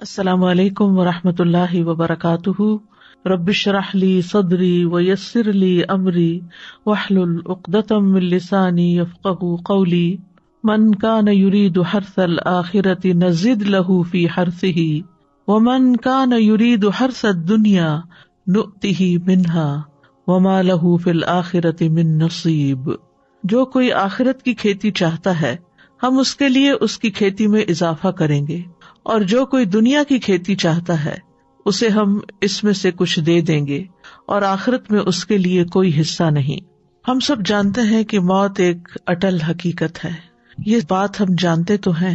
السلام علیکم ورحمۃ اللہ وبرکاتہ. رب اشرح لی صدری ویسر لی امری واحلل عقدۃ من لسانی یفقہوا قولی. من کان یرید حرث الآخرۃ نزد لہ فی حرثہ ومن کان یرید حرث الدنیا نؤتہ منہا وما لہ فی الآخرۃ من نصیب. جو کوئی آخرت کی کھیتی چاہتا ہے ہم اس کے لیے اس کی کھیتی میں اضافہ کریں گے، اور جو کوئی دنیا کی کھیتی چاہتا ہے اسے ہم اس میں سے کچھ دے دیں گے، اور آخرت میں اس کے لیے کوئی حصہ نہیں. ہم سب جانتے ہیں کہ موت ایک اٹل حقیقت ہے. یہ بات ہم جانتے تو ہیں،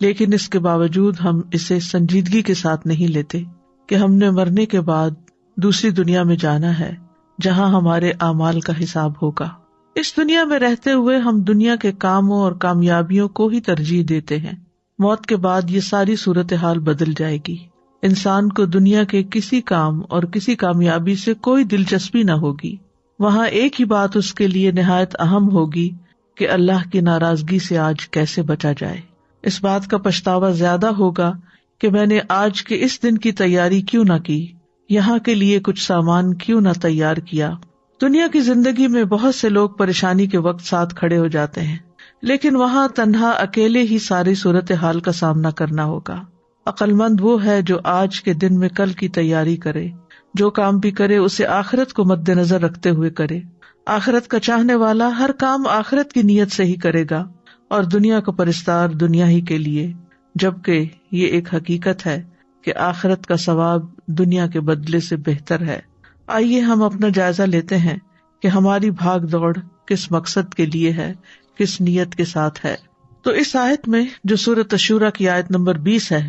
لیکن اس کے باوجود ہم اسے سنجیدگی کے ساتھ نہیں لیتے کہ ہم نے مرنے کے بعد دوسری دنیا میں جانا ہے جہاں ہمارے اعمال کا حساب ہوگا. اس دنیا میں رہتے ہوئے ہم دنیا کے کاموں اور کامیابیوں کو ہی ترجیح دیتے ہیں. موت کے بعد یہ ساری صورتحال بدل جائے گی. انسان کو دنیا کے کسی کام اور کسی کامیابی سے کوئی دلچسپی نہ ہوگی. وہاں ایک ہی بات اس کے لیے نہایت اہم ہوگی کہ اللہ کی ناراضگی سے آج کیسے بچا جائے. اس بات کا پچھتاوا زیادہ ہوگا کہ میں نے آج کے اس دن کی تیاری کیوں نہ کی، یہاں کے لیے کچھ سامان کیوں نہ تیار کیا. دنیا کی زندگی میں بہت سے لوگ پریشانی کے وقت ساتھ کھڑے ہو جاتے ہیں، لیکن وہاں تنہا اکیلے ہی ساری صورتحال کا سامنا کرنا ہوگا. عقل مند وہ ہے جو آج کے دن میں کل کی تیاری کرے، جو کام بھی کرے اسے آخرت کو مد نظر رکھتے ہوئے کرے. آخرت کا چاہنے والا ہر کام آخرت کی نیت سے ہی کرے گا، اور دنیا کا پرستار دنیا ہی کے لیے، جبکہ یہ ایک حقیقت ہے کہ آخرت کا ثواب دنیا کے بدلے سے بہتر ہے. آئیے ہم اپنا جائزہ لیتے ہیں کہ ہماری بھاگ دوڑ کس مقصد کے لیے ہے، کس نیت کے ساتھ ہے. تو اس آیت میں جو سورۃ الشورى کی آیت نمبر 20 ہے،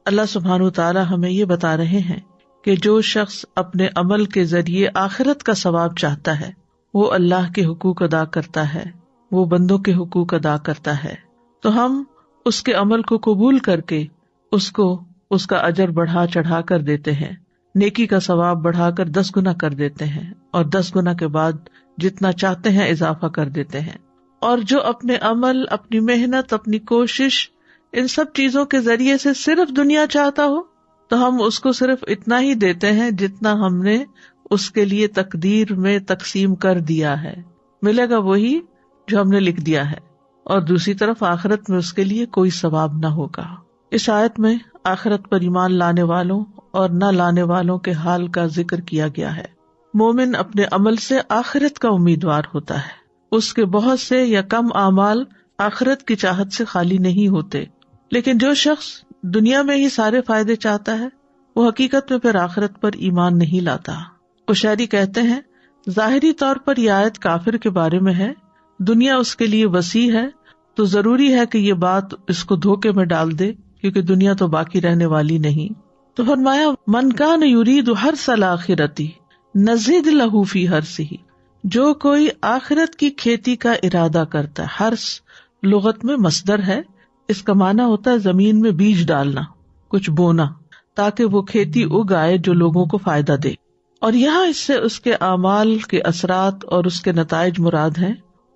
اللہ سبحانہ وتعالی ہمیں یہ بتا رہے ہیں کہ جو شخص اپنے عمل کے ذریعے آخرت کا ثواب چاہتا ہے وہ اللہ کے حقوق ادا کرتا ہے، وہ بندوں کے حقوق ادا کرتا ہے. تو ہم اس کے عمل کو قبول کر کے اس کو اس کا اجر بڑھا چڑھا کر دیتے ہیں، نیکی کا ثواب بڑھا کر 10 گنا کر دیتے ہیں، اور 10 گنا کے بعد جتنا چاہتے ہیں اضافہ کر دیتے ہیں. اور جو اپنے عمل، اپنی محنت، اپنی کوشش، ان سب چیزوں کے ذریعے سے صرف دنیا چاہتا ہو تو ہم اس کو صرف اتنا ہی دیتے ہیں جتنا ہم نے اس کے لیے تقدیر میں تقسیم کر دیا ہے. ملے گا وہی جو ہم نے لکھ دیا ہے، اور دوسری طرف آخرت میں اس کے لیے کوئی ثواب نہ ہوگا. اس آیت میں آخرت پر ایمان لانے والوں اور نہ لانے والوں کے حال کا ذکر کیا گیا ہے. مومن اپنے عمل سے آخرت کا امیدوار ہوتا ہے، اس کے بہت سے یا کم اعمال آخرت کی چاہت سے خالی نہیں ہوتے. لیکن جو شخص دنیا میں ہی سارے فائدے چاہتا ہے وہ حقیقت میں پھر آخرت پر ایمان نہیں لاتا. قشیری کہتے ہیں ظاہری طور پر یہ آیت کافر کے بارے میں ہے، دنیا اس کے لیے وسیع ہے تو ضروری ہے کہ یہ بات اس کو دھوکے میں ڈال دے، کیونکہ دنیا تو باقی رہنے والی نہیں. تو فرمایا من کان یرید حرث الآخرۃ نزد لہ فی حرثہ، جو کوئی آخرت کی کھیتی کا ارادہ کرتا ہے. حرث لغت میں مصدر ہے، اس کا معنی ہوتا ہے زمین میں بیج ڈالنا، کچھ بونا تاکہ وہ کھیتی اگائے جو لوگوں کو فائدہ دے. اور یہاں اس سے اس کے اعمال کے اثرات اور اس کے نتائج مراد ہیں.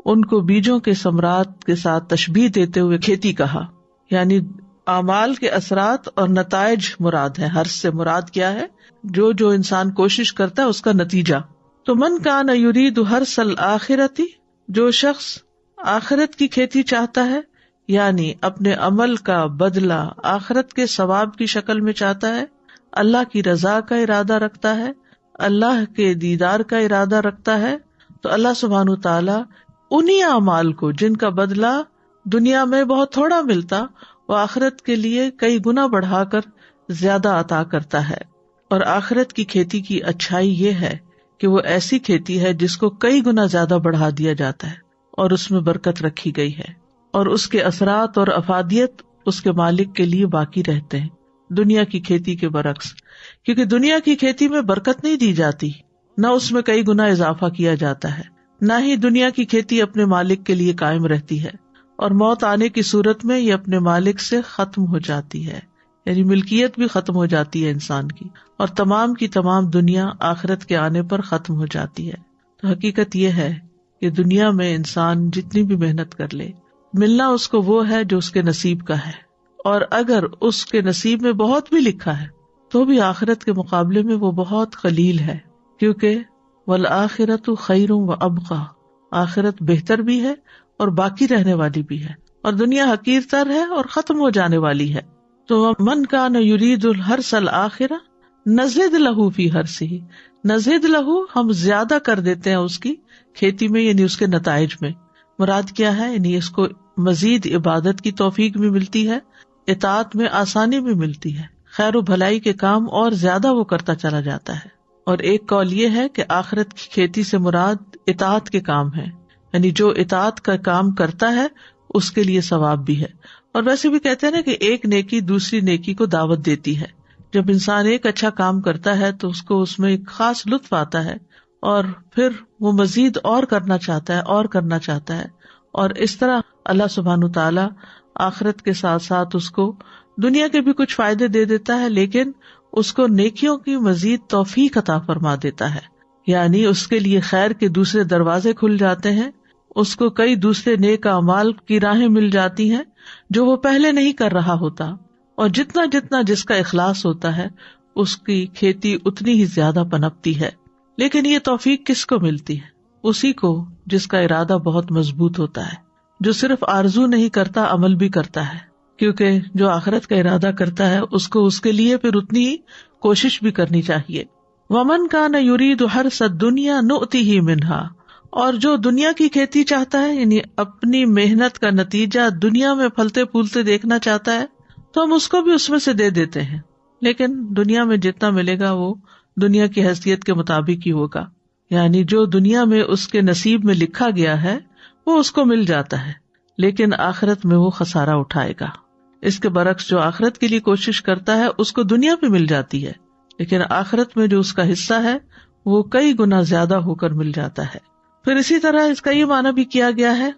ان کو بیجوں کے ثمرات کے ساتھ تشبیہ دیتے ہوئے کھیتی کہا، یعنی اعمال کے اثرات اور نتائج مراد ہے. حرث سے مراد کیا ہے؟ جو انسان کوشش کرتا ہے اس کا نتیجہ. تو من کان یرید حرث الآخرۃ، جو شخص آخرت کی کھیتی چاہتا ہے، یعنی اپنے عمل کا بدلہ آخرت کے ثواب کی شکل میں چاہتا ہے، اللہ کی رضا کا ارادہ رکھتا ہے، اللہ کے دیدار کا ارادہ رکھتا ہے، تو اللہ سبحانہ وتعالی انہی اعمال کو جن کا بدلہ دنیا میں بہت تھوڑا ملتا وہ آخرت کے لیے کئی گنا بڑھا کر زیادہ عطا کرتا ہے. اور آخرت کی کھیتی کی اچھائی یہ ہے کہ وہ ایسی کھیتی ہے جس کو کئی گنا زیادہ بڑھا دیا جاتا ہے اور اس میں برکت رکھی گئی ہے، اور اس کے اثرات اور افادیت اس کے مالک کے لیے باقی رہتے ہیں دنیا کی کھیتی کے برعکس. کیونکہ دنیا کی کھیتی میں برکت نہیں دی جاتی، نہ اس میں کئی گنا اضافہ کیا جاتا ہے، نہ ہی دنیا کی کھیتی اپنے مالک کے لیے قائم رہتی ہے، اور موت آنے کی صورت میں یہ اپنے مالک سے ختم ہو جاتی ہے، یعنی ملکیت بھی ختم ہو جاتی ہے انسان کی، اور تمام کی تمام دنیا آخرت کے آنے پر ختم ہو جاتی ہے. تو حقیقت یہ ہے کہ دنیا میں انسان جتنی بھی محنت کر لے، ملنا اس کو وہ ہے جو اس کے نصیب کا ہے، اور اگر اس کے نصیب میں بہت بھی لکھا ہے تو بھی آخرت کے مقابلے میں وہ بہت قلیل ہے، کیونکہ والآخرۃ خیر وابقیٰ، آخرت بہتر بھی ہے اور باقی رہنے والی بھی ہے، اور دنیا حقیر تر ہے اور ختم ہو جانے والی ہے۔ تو من کان یرید الحرث الآخرہ نزد لہ فی حرثہ، نزد لہ ہم زیادہ کر دیتے ہیں اس کی کھیتی میں، یعنی اس کے نتائج میں۔ مراد کیا ہے؟ یعنی اس کو مزید عبادت کی توفیق بھی ملتی ہے، اطاعت میں آسانی بھی ملتی ہے، خیر و بھلائی کے کام اور زیادہ وہ کرتا چلا جاتا ہے۔ اور ایک قول یہ ہے کہ آخرت کی کھیتی سے مراد اطاعت کے کام ہے، یعنی جو اطاعت کا کام کرتا ہے اس کے لیے ثواب بھی ہے۔ اور ویسے بھی کہتے ہیں نا کہ ایک نیکی دوسری نیکی کو دعوت دیتی ہے۔ جب انسان ایک اچھا کام کرتا ہے تو اس کو اس میں ایک خاص لطف آتا ہے، اور پھر وہ مزید اور کرنا چاہتا ہے اور کرنا چاہتا ہے، اور اس طرح اللہ سبحانہ تعالیٰ آخرت کے ساتھ ساتھ اس کو دنیا کے بھی کچھ فائدے دے دیتا ہے، لیکن اس کو نیکیوں کی مزید توفیق عطا فرما دیتا ہے، یعنی اس کے لیے خیر کے دوسرے دروازے کھل جاتے ہیں، اس کو کئی دوسرے نیک اعمال کی راہیں مل جاتی ہیں جو وہ پہلے نہیں کر رہا ہوتا، اور جتنا جتنا جس کا اخلاص ہوتا ہے اس کی کھیتی اتنی ہی زیادہ پنپتی ہے۔ لیکن یہ توفیق کس کو ملتی ہے؟ اسی کو جس کا ارادہ بہت مضبوط ہوتا ہے، جو صرف آرزو نہیں کرتا، عمل بھی کرتا ہے، کیونکہ جو آخرت کا ارادہ کرتا ہے اس کو اس کے لیے پھر اتنی ہی کوشش بھی کرنی چاہیے۔ وَمَنْ كَانَ يُرِيدُ حَرْثَ الدُّنْيَا نُؤْتِهِ مِنْهَا، اور جو دنیا کی کھیتی چاہتا ہے، یعنی اپنی محنت کا نتیجہ دنیا میں پھلتے پھولتے دیکھنا چاہتا ہے، تو ہم اس کو بھی اس میں سے دے دیتے ہیں، لیکن دنیا میں جتنا ملے گا وہ دنیا کی حیثیت کے مطابق ہی ہوگا، یعنی جو دنیا میں اس کے نصیب میں لکھا گیا ہے وہ اس کو مل جاتا ہے، لیکن آخرت میں وہ خسارہ اٹھائے گا۔ اس کے برعکس جو آخرت کے لیے کوشش کرتا ہے اس کو دنیا پہ مل جاتی ہے، لیکن آخرت میں جو اس کا حصہ ہے وہ کئی گنا زیادہ ہو کر مل جاتا ہے۔ پھر اسی طرح اس کا یہ معنی بھی کیا گیا ہے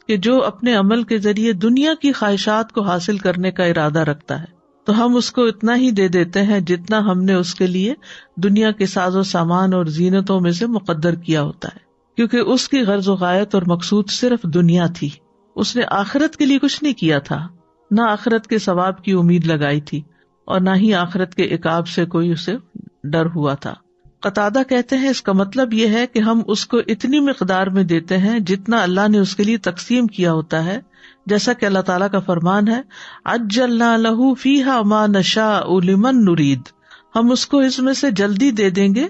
کہ جو اپنے عمل کے ذریعے دنیا کی خواہشات کو حاصل کرنے کا ارادہ رکھتا ہے تو ہم اس کو اتنا ہی دے دیتے ہیں جتنا ہم نے اس کے لیے دنیا کے ساز و سامان اور زینتوں میں سے مقدر کیا ہوتا ہے، کیونکہ اس کی غرض و غایت اور مقصود صرف دنیا تھی، اس نے آخرت کے لیے کچھ نہیں کیا تھا، نہ آخرت کے ثواب کی امید لگائی تھی اور نہ ہی آخرت کے عقاب سے کوئی اسے ڈر ہوا تھا۔ قتادہ کہتے ہیں اس کا مطلب یہ ہے کہ ہم اس کو اتنی مقدار میں دیتے ہیں جتنا اللہ نے اس کے لیے تقسیم کیا ہوتا ہے، جیسا کہ اللہ تعالیٰ کا فرمان ہے عجلنا لہ فیہا ما نشاء لمن نرید، ہم اس کو اس میں سے جلدی دے دیں گے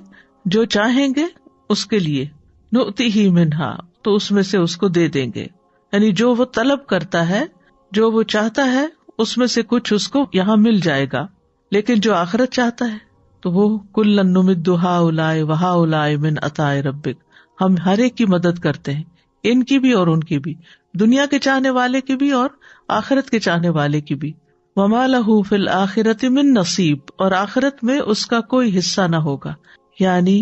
جو چاہیں گے اس کے لیے، نؤتیہ منہا، تو اس میں سے اس کو دے دیں گے، یعنی جو وہ طلب کرتا ہے، جو وہ چاہتا ہے اس میں سے کچھ اس کو یہاں مل جائے گا، لیکن جو آخرت چاہتا ہے تو وہ کلًا نمد ہؤلاء وہؤلاء من عطاء ربک، ہم ہر ایک کی مدد کرتے ہیں، ان کی بھی اور ان کی بھی، دنیا کے چاہنے والے کی بھی اور آخرت کے چاہنے والے کی بھی۔ وما لہ فی الآخرۃ من نصیب، اور آخرت میں اس کا کوئی حصہ نہ ہوگا، یعنی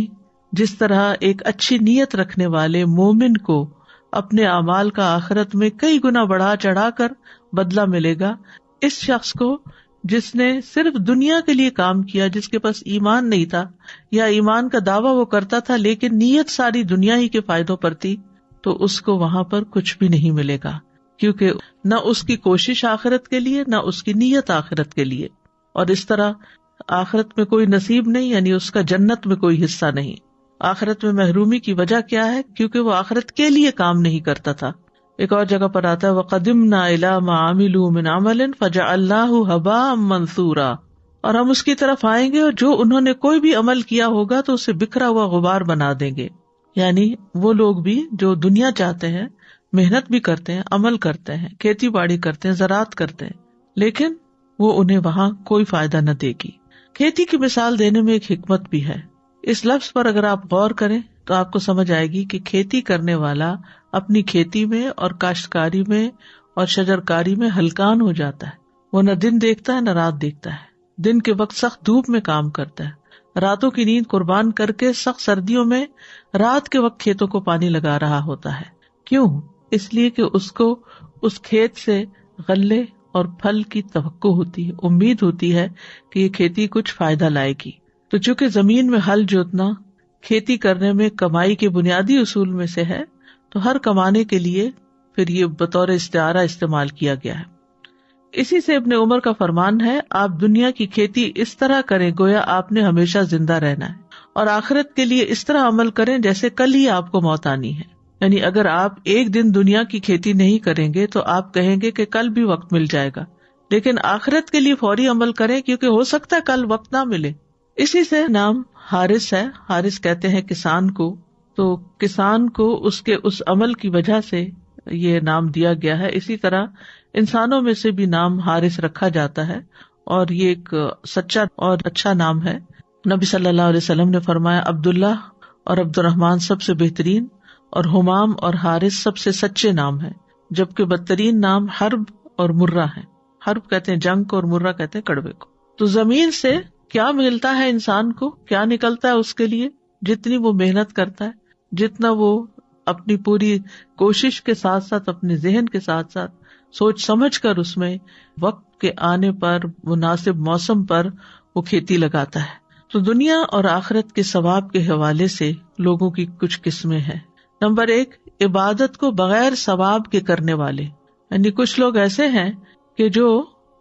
جس طرح ایک اچھی نیت رکھنے والے مومن کو اپنے اعمال کا آخرت میں کئی گنا بڑھا چڑھا کر بدلہ ملے گا، اس شخص کو جس نے صرف دنیا کے لیے کام کیا، جس کے پاس ایمان نہیں تھا یا ایمان کا دعویٰ وہ کرتا تھا لیکن نیت ساری دنیا ہی کے فائدوں پر تھی، تو اس کو وہاں پر کچھ بھی نہیں ملے گا، کیونکہ نہ اس کی کوشش آخرت کے لیے نہ اس کی نیت آخرت کے لیے، اور اس طرح آخرت میں کوئی نصیب نہیں، یعنی اس کا جنت میں کوئی حصہ نہیں۔ آخرت میں محرومی کی وجہ کیا ہے؟ کیونکہ وہ آخرت کے لیے کام نہیں کرتا تھا۔ ایک اور جگہ پر آتا ہے وَقَدِمْنَا إِلَىٰ مَا عَمِلُوا مِنْ عَمَلٍ فَجَعَلْنَاهُ هَبَاءً مَنْثُورًا، اور ہم اس کی طرف آئیں گے اور جو انہوں نے کوئی بھی عمل کیا ہوگا تو اسے بکھرا ہوا غبار بنا دیں گے، یعنی وہ لوگ بھی جو دنیا چاہتے ہیں، محنت بھی کرتے ہیں، عمل کرتے ہیں، کھیتی باڑی کرتے ہیں، زراعت کرتے ہیں، لیکن وہ انہیں وہاں کوئی فائدہ نہ دے گی۔ کھیتی کی مثال دینے میں ایک حکمت بھی ہے، اس لفظ پر اگر آپ غور کریں تو آپ کو سمجھ آئے گی کہ کھیتی کرنے والا اپنی کھیتی میں اور کاشتکاری میں اور شجرکاری میں ہلکان ہو جاتا ہے، وہ نہ دن دیکھتا ہے نہ رات دیکھتا ہے، دن کے وقت سخت دھوپ میں کام کرتا ہے، راتوں کی نیند قربان کر کے سخت سردیوں میں رات کے وقت کھیتوں کو پانی لگا رہا ہوتا ہے۔ کیوں؟ اس لیے کہ اس کو اس کھیت سے غلے اور پھل کی توقع ہوتی ہے، امید ہوتی ہے کہ یہ کھیتی کچھ فائدہ لائے گی۔ تو چونکہ زمین میں ہل جوتنا کھیتی کرنے میں کمائی کے بنیادی اصول میں سے ہے، تو ہر کمانے کے لیے پھر یہ بطور استعارہ استعمال کیا گیا ہے۔ اسی سے ابن عمر کا فرمان ہے، آپ دنیا کی کھیتی اس طرح کریں گویا آپ نے ہمیشہ زندہ رہنا ہے، اور آخرت کے لیے اس طرح عمل کریں جیسے کل ہی آپ کو موت آنی ہے. یعنی اگر آپ ایک دن دنیا کی کھیتی نہیں کریں گے تو آپ کہیں گے کہ کل بھی وقت مل جائے گا، لیکن آخرت کے لیے فوری عمل کریں کیونکہ ہو سکتا ہے کل وقت نہ ملے. اسی سے نام حارث ہے. حارث کہتے ہیں کسان کو، تو کسان کو اس کے اس عمل کی وجہ سے یہ نام دیا گیا ہے. اسی طرح انسانوں میں سے بھی نام حارث رکھا جاتا ہے، اور یہ ایک سچا اور اچھا نام ہے. نبی صلی اللہ علیہ وسلم نے فرمایا عبداللہ اور عبد الرحمن سب سے بہترین، اور حمام اور حارث سب سے سچے نام ہیں، جبکہ بدترین نام حرب اور مرہ ہیں. حرب کہتے ہیں جنگ کو، اور مرہ کہتے ہیں کڑوے کو. تو زمین سے کیا ملتا ہے انسان کو، کیا نکلتا ہے اس کے لیے؟ جتنی وہ محنت کرتا ہے، جتنا وہ اپنی پوری کوشش کے ساتھ ساتھ اپنے ذہن کے ساتھ ساتھ سوچ سمجھ کر اس میں وقت کے آنے پر مناسب موسم پر وہ کھیتی لگاتا ہے. تو دنیا اور آخرت کے ثواب کے حوالے سے لوگوں کی کچھ قسمیں ہیں. نمبر 1، عبادت کو بغیر ثواب کے کرنے والے. یعنی کچھ لوگ ایسے ہیں کہ جو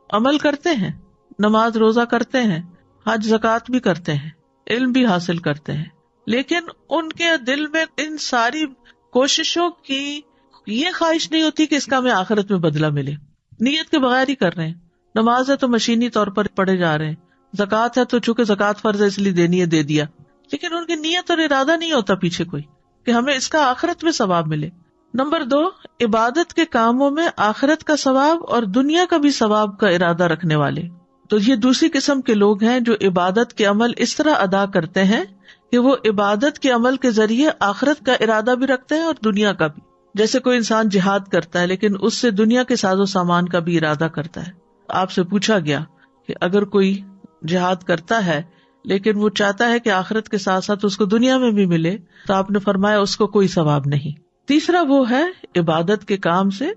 عمل کرتے ہیں، نماز روزہ کرتے ہیں، حج زکوٰۃ بھی کرتے ہیں، علم بھی حاصل کرتے ہیں، لیکن ان کے دل میں ان ساری کوششوں کی یہ خواہش نہیں ہوتی کہ اس کا ہمیں آخرت میں بدلہ ملے. نیت کے بغیر ہی کر رہے ہیں. نماز ہے تو مشینی طور پر پڑھے جا رہے ہیں، زکوٰۃ ہے تو چونکہ زکوٰۃ فرض ہے اس لیے دینی ہے دے دیا، لیکن ان کی نیت اور ارادہ نہیں ہوتا پیچھے کوئی کہ ہمیں اس کا آخرت میں ثواب ملے. نمبر 2، عبادت کے کاموں میں آخرت کا ثواب اور دنیا کا بھی ثواب کا ارادہ رکھنے والے. تو یہ دوسری قسم کے لوگ ہیں جو عبادت کے عمل اس طرح ادا کرتے ہیں کہ وہ عبادت کے عمل کے ذریعے آخرت کا ارادہ بھی رکھتے ہیں اور دنیا کا بھی. جیسے کوئی انسان جہاد کرتا ہے لیکن اس سے دنیا کے ساز و سامان کا بھی ارادہ کرتا ہے. آپ سے پوچھا گیا کہ اگر کوئی جہاد کرتا ہے لیکن وہ چاہتا ہے کہ آخرت کے ساتھ ساتھ اس کو دنیا میں بھی ملے، تو آپ نے فرمایا اس کو کوئی ثواب نہیں. تیسرا وہ ہے عبادت کے کام سے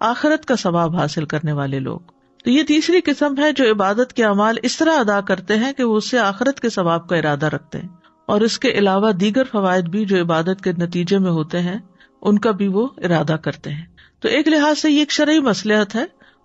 آخرت کا ثواب حاصل کرنے والے لوگ. تو یہ تیسری قسم ہے جو عبادت کے اعمال اس طرح ادا کرتے ہیں کہ وہ اس سے آخرت کے ثواب کا ارادہ رکھتے ہیں، اور اس کے علاوہ دیگر فوائد بھی جو عبادت کے نتیجے میں ہوتے ہیں ان کا بھی وہ ارادہ کرتے ہیں. تو ایک لحاظ سے یہ ایک شرعی مصلحت ہے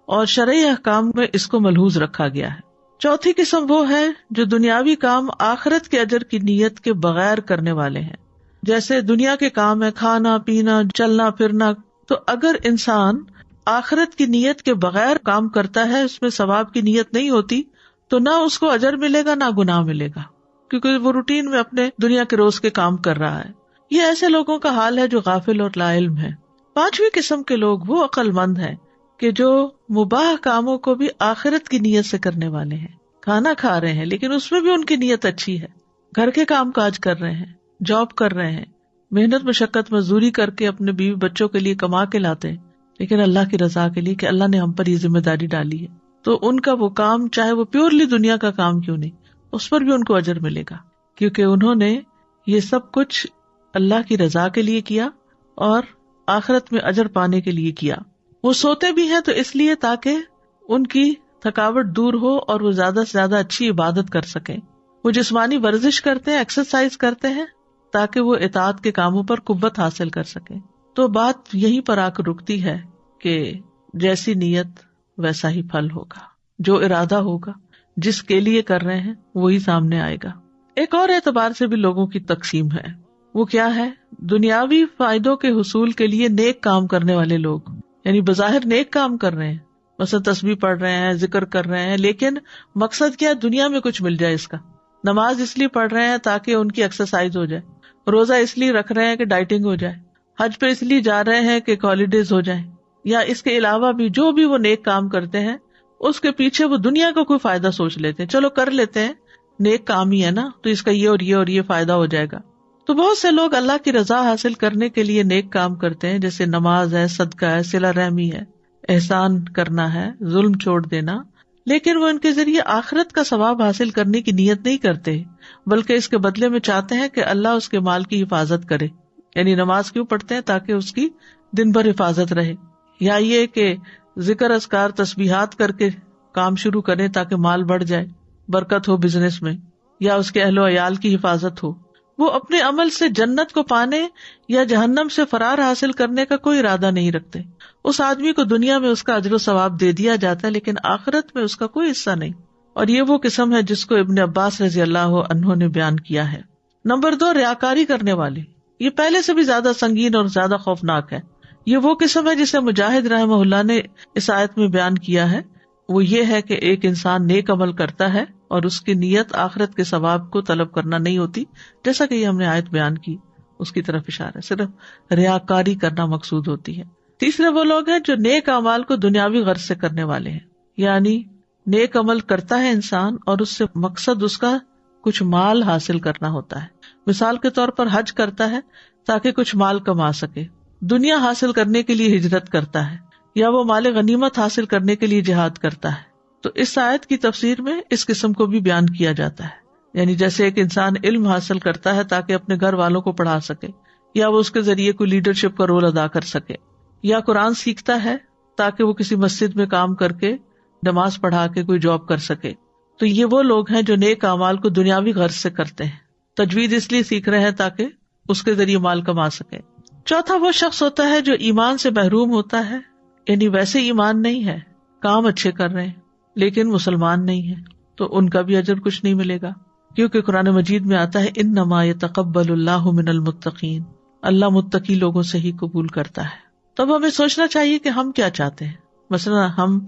اور شرعی احکام میں اس کو ملحوظ رکھا گیا ہے. چوتھی قسم وہ ہے جو دنیاوی کام آخرت کے اجر کی نیت کے بغیر کرنے والے ہیں. جیسے دنیا کے کام ہے کھانا پینا چلنا پھرنا، تو اگر انسان آخرت کی نیت کے بغیر کام کرتا ہے، اس میں ثواب کی نیت نہیں ہوتی، تو نہ اس کو اجر ملے گا نہ گناہ ملے گا، کیونکہ وہ روٹین میں اپنے دنیا کے روز کے کام کر رہا ہے. یہ ایسے لوگوں کا حال ہے جو غافل اور لا علم ہے. پانچویں قسم کے لوگ وہ عقل مند ہیں کہ جو مباح کاموں کو بھی آخرت کی نیت سے کرنے والے ہیں. کھانا کھا رہے ہیں لیکن اس میں بھی ان کی نیت اچھی ہے، گھر کے کام کاج کر رہے ہیں، جاب کر رہے ہیں، محنت مشقت مزدوری کر کے اپنے بیوی بچوں کے لیے کما کے لاتے ہیں، لیکن اللہ کی رضا کے لیے کہ اللہ نے ہم پر یہ ذمہ داری ڈالی ہے، تو ان کا وہ کام چاہے وہ پیورلی دنیا کا کام کیوں نہیں، اس پر بھی ان کو اجر ملے گا، کیونکہ انہوں نے یہ سب کچھ اللہ کی رضا کے لیے کیا اور آخرت میں اجر پانے کے لیے کیا. وہ سوتے بھی ہیں تو اس لیے تاکہ ان کی تھکاوٹ دور ہو اور وہ زیادہ سے زیادہ اچھی عبادت کر سکیں. وہ جسمانی ورزش کرتے ہیں، ایکسرسائز کرتے ہیں تاکہ وہ اطاعت کے کاموں پر قوت حاصل کر سکیں. تو بات یہیں پر آ کر رکتی ہے کہ جیسی نیت ویسا ہی پھل ہوگا، جو ارادہ ہوگا جس کے لیے کر رہے ہیں وہی سامنے آئے گا. ایک اور اعتبار سے بھی لوگوں کی تقسیم ہے. وہ کیا ہے؟ دنیاوی فائدوں کے حصول کے لیے نیک کام کرنے والے لوگ، یعنی بظاہر نیک کام کر رہے ہیں، مثلا تسبیح پڑھ رہے ہیں، ذکر کر رہے ہیں، لیکن مقصد کیا ہے؟ دنیا میں کچھ مل جائے اس کا. نماز اس لیے پڑھ رہے ہیں تاکہ ان کی ایکسرسائز ہو جائے، روزہ اس لیے رکھ رہے ہیں کہ ڈائٹنگ ہو جائے، حج پہ اس لیے جا رہے ہیں کہ ہالیڈیز ہو جائیں، یا اس کے علاوہ بھی جو بھی وہ نیک کام کرتے ہیں اس کے پیچھے وہ دنیا کا کوئی فائدہ سوچ لیتے ہیں. چلو کر لیتے ہیں، نیک کام ہی ہے نا، تو اس کا یہ اور یہ اور یہ فائدہ ہو جائے گا. تو بہت سے لوگ اللہ کی رضا حاصل کرنے کے لیے نیک کام کرتے ہیں، جیسے نماز ہے، صدقہ ہے، صلہ رحمی ہے، احسان کرنا ہے، ظلم چھوڑ دینا، لیکن وہ ان کے ذریعے آخرت کا ثواب حاصل کرنے کی نیت نہیں کرتے، بلکہ اس کے بدلے میں چاہتے ہیں کہ اللہ اس کے مال کی حفاظت کرے. یعنی نماز کیوں پڑھتے ہیں؟ تاکہ اس کی دن بھر حفاظت رہے، یا یہ کہ ذکر اذکار تسبیحات کر کے کام شروع کریں تاکہ مال بڑھ جائے، برکت ہو بزنس میں، یا اس کے اہل و عیال کی حفاظت ہو. وہ اپنے عمل سے جنت کو پانے یا جہنم سے فرار حاصل کرنے کا کوئی ارادہ نہیں رکھتے. اس آدمی کو دنیا میں اس کا اجر و ثواب دے دیا جاتا ہے لیکن آخرت میں اس کا کوئی حصہ نہیں. اور یہ وہ قسم ہے جس کو ابن عباس رضی اللہ عنہ نے بیان کیا ہے. نمبر 2، ریاکاری کرنے والے. یہ پہلے سے بھی زیادہ سنگین اور زیادہ خوفناک ہے. یہ وہ قسم ہے جسے مجاہد رحمہ اللہ نے اس آیت میں بیان کیا ہے. وہ یہ ہے کہ ایک انسان نیک عمل کرتا ہے اور اس کی نیت آخرت کے ثواب کو طلب کرنا نہیں ہوتی، جیسا کہ یہ ہم نے آیت بیان کی اس کی طرف اشارہ، صرف ریاکاری کرنا مقصود ہوتی ہے. تیسرے وہ لوگ ہیں جو نیک اعمال کو دنیاوی غرض سے کرنے والے ہیں، یعنی نیک عمل کرتا ہے انسان اور اس سے مقصد اس کا کچھ مال حاصل کرنا ہوتا ہے. مثال کے طور پر حج کرتا ہے تاکہ کچھ مال کما سکے، دنیا حاصل کرنے کے لیے ہجرت کرتا ہے، یا وہ مال غنیمت حاصل کرنے کے لیے جہاد کرتا ہے. تو اس آیت کی تفسیر میں اس قسم کو بھی بیان کیا جاتا ہے. یعنی جیسے ایک انسان علم حاصل کرتا ہے تاکہ اپنے گھر والوں کو پڑھا سکے، یا وہ اس کے ذریعے کوئی لیڈرشپ کا رول ادا کر سکے، یا قرآن سیکھتا ہے تاکہ وہ کسی مسجد میں کام کر کے نماز پڑھا کے کوئی جاب کر سکے. تو یہ وہ لوگ ہیں جو نیک اعمال کو دنیاوی غرض سے کرتے ہیں. تجوید اس لیے سیکھ رہے ہیں تاکہ اس کے ذریعے مال کما سکے. چوتھا وہ شخص ہوتا ہے جو ایمان سے محروم ہوتا ہے، یعنی ویسے ایمان نہیں ہے، کام اچھے کر رہے ہیں لیکن مسلمان نہیں ہے، تو ان کا بھی اجر کچھ نہیں ملے گا، کیونکہ قرآن مجید میں آتا ہے انما یتقبل اللہ من المتقین، اللہ متقی لوگوں سے ہی قبول کرتا ہے. تب ہمیں سوچنا چاہیے کہ ہم کیا چاہتے ہیں. مثلا ہم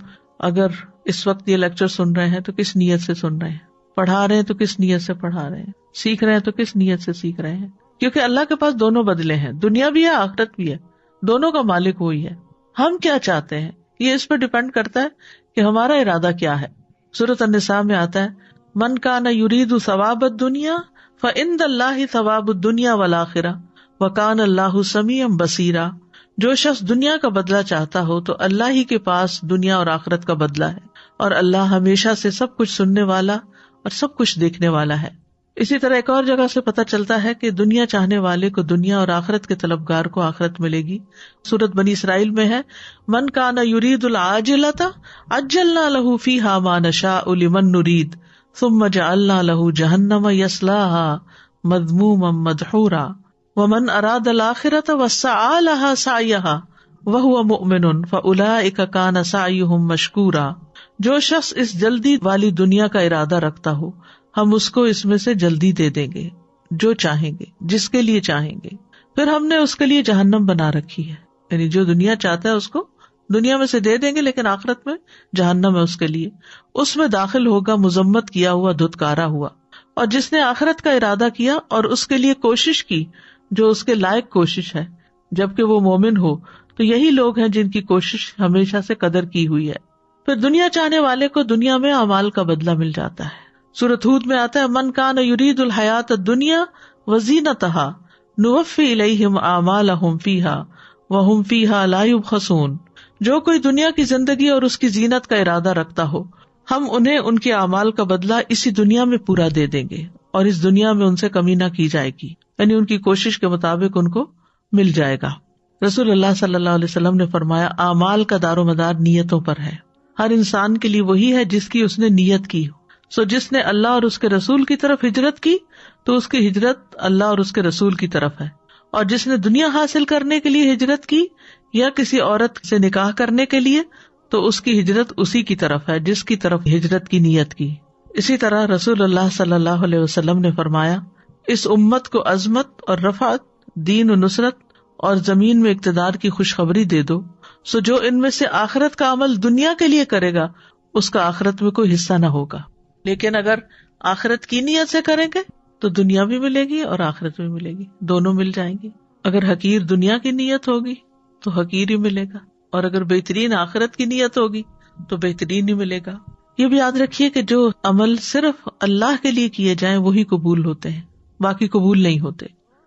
اگر اس وقت یہ لیکچر سن رہے ہیں تو کس نیت سے سن رہے ہیں، پڑھا رہے ہیں تو کس نیت سے پڑھا رہے ہیں، سیکھ رہے ہیں تو کس نیت سے سیکھ رہے ہیں، کیونکہ اللہ کے پاس دونوں بدلے ہیں، دنیا بھی ہے آخرت بھی ہے، دونوں کا مالک وہی ہے. ہم کیا چاہتے ہیں یہ اس پہ ڈیپینڈ کرتا ہے کہ ہمارا ارادہ کیا ہے. سورۃ النساء میں آتا ہے من کان یرید ثواب الدنیا فعند اللہ ثواب الدنیا والآخرہ وکان اللہ سمیعا بصیرا. جو شخص دنیا کا بدلہ چاہتا ہو تو اللہ ہی کے پاس دنیا اور آخرت کا بدلہ ہے، اور اللہ ہمیشہ سے سب کچھ سننے والا اور سب کچھ دیکھنے والا ہے. اسی طرح ایک اور جگہ سے پتہ چلتا ہے کہ دنیا چاہنے والے کو دنیا اور آخرت کے طلبگار کو آخرت ملے گی. سورۃ بنی اسرائیل میں ہے من کان یرید العاجلۃ عجلنا له فیہا ما نشاء لمن نرید ثم جعلنا له جہنم یصلاها مذموما مدحورا ومن اراد الآخرۃ وسعى لها سعیها وهو مؤمن فاولئک کان سعیهم مشکورا. جو شخص اس جلدی والی دنیا کا ارادہ رکھتا ہو ہم اس کو اس میں سے جلدی دے دیں گے، جو چاہیں گے، جس کے لیے چاہیں گے. پھر ہم نے اس کے لیے جہنم بنا رکھی ہے، یعنی جو دنیا چاہتا ہے اس کو دنیا میں سے دے دیں گے لیکن آخرت میں جہنم ہے اس کے لیے، اس میں داخل ہوگا مذمت کیا ہوا، دھتکارا ہوا. اور جس نے آخرت کا ارادہ کیا اور اس کے لیے کوشش کی جو اس کے لائق کوشش ہے جبکہ وہ مومن ہو، تو یہی لوگ ہیں جن کی کوشش ہمیشہ سے قدر کی ہوئی ہے. پھر دنیا چاہنے والے کو دنیا میں اعمال کا بدلہ مل جاتا ہے. سورۃ ہود میں آتا ہے من کان یرید الحیات الدنیا وزینتہا نوفی الیہم اعمالہم فیہا وہم فیہا لا یبخسون. جو کوئی دنیا کی زندگی اور اس کی زینت کا ارادہ رکھتا ہو ہم انہیں ان کے اعمال کا بدلہ اسی دنیا میں پورا دے دیں گے اور اس دنیا میں ان سے کمی نہ کی جائے گی، یعنی ان کی کوشش کے مطابق ان کو مل جائے گا. رسول اللہ صلی اللہ علیہ وسلم نے فرمایا اعمال کا دار و مدار نیتوں پر ہے. ہر انسان کے لیے وہی ہے جس کی اس نے نیت کی ہو. سو جس نے اللہ اور اس کے رسول کی طرف ہجرت کی تو اس کی ہجرت اللہ اور اس کے رسول کی طرف ہے، اور جس نے دنیا حاصل کرنے کے لیے ہجرت کی یا کسی عورت سے نکاح کرنے کے لیے تو اس کی ہجرت اسی کی طرف ہے جس کی طرف ہجرت کی نیت کی. اسی طرح رسول اللہ صلی اللہ علیہ وسلم نے فرمایا اس امت کو عظمت اور رفعت، دین و نصرت اور زمین میں اقتدار کی خوشخبری دے دو، سو جو ان میں سے آخرت کا عمل دنیا کے لیے کرے گا اس کا آخرت میں کوئی حصہ نہ ہوگا، لیکن اگر آخرت کی نیت سے کریں گے تو دنیا بھی ملے گی اور آخرت بھی ملے گی، دونوں مل جائیں گی. اگر حقیر دنیا کی نیت ہوگی تو حقیر ہی ملے گا، اور اگر بہترین آخرت کی نیت ہوگی تو بہترین ہی ملے گا. یہ بھی یاد رکھیے کہ جو عمل صرف اللہ کے لیے کیے جائیں وہی قبول ہوتے ہیں، باقی قبول نہیں ہوتے.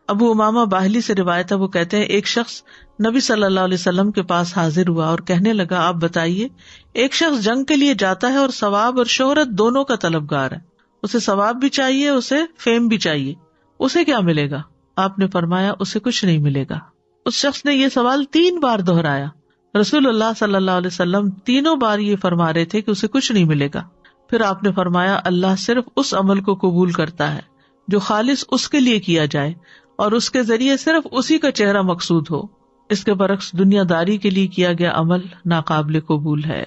ابو امامہ باہلی سے روایت ہے، وہ کہتے ہیں ایک شخص نبی صلی اللہ علیہ وسلم کے پاس حاضر ہوا اور کہنے لگا آپ بتائیے، ایک شخص جنگ کے لیے جاتا ہے اور ثواب اور شہرت دونوں کا طلبگار ہے، اسے ثواب بھی چاہیے، اسے فیم بھی چاہیے، اسے کیا ملے گا؟ آپ نے فرمایا اسے کچھ نہیں ملے گا. اس شخص نے یہ سوال 3 بار دہرایا. رسول اللہ صلی اللہ علیہ وسلم تینوں بار یہ فرما رہے تھے کہ اسے کچھ نہیں ملے گا. پھر آپ نے فرمایا اللہ صرف اس عمل کو قبول کرتا ہے جو خالص اس کے لیے کیا جائے اور اس کے ذریعے صرف اسی کا چہرہ مقصود ہو. اس کے برعکس دنیا داری کے لیے کیا گیا عمل ناقابل قبول ہے.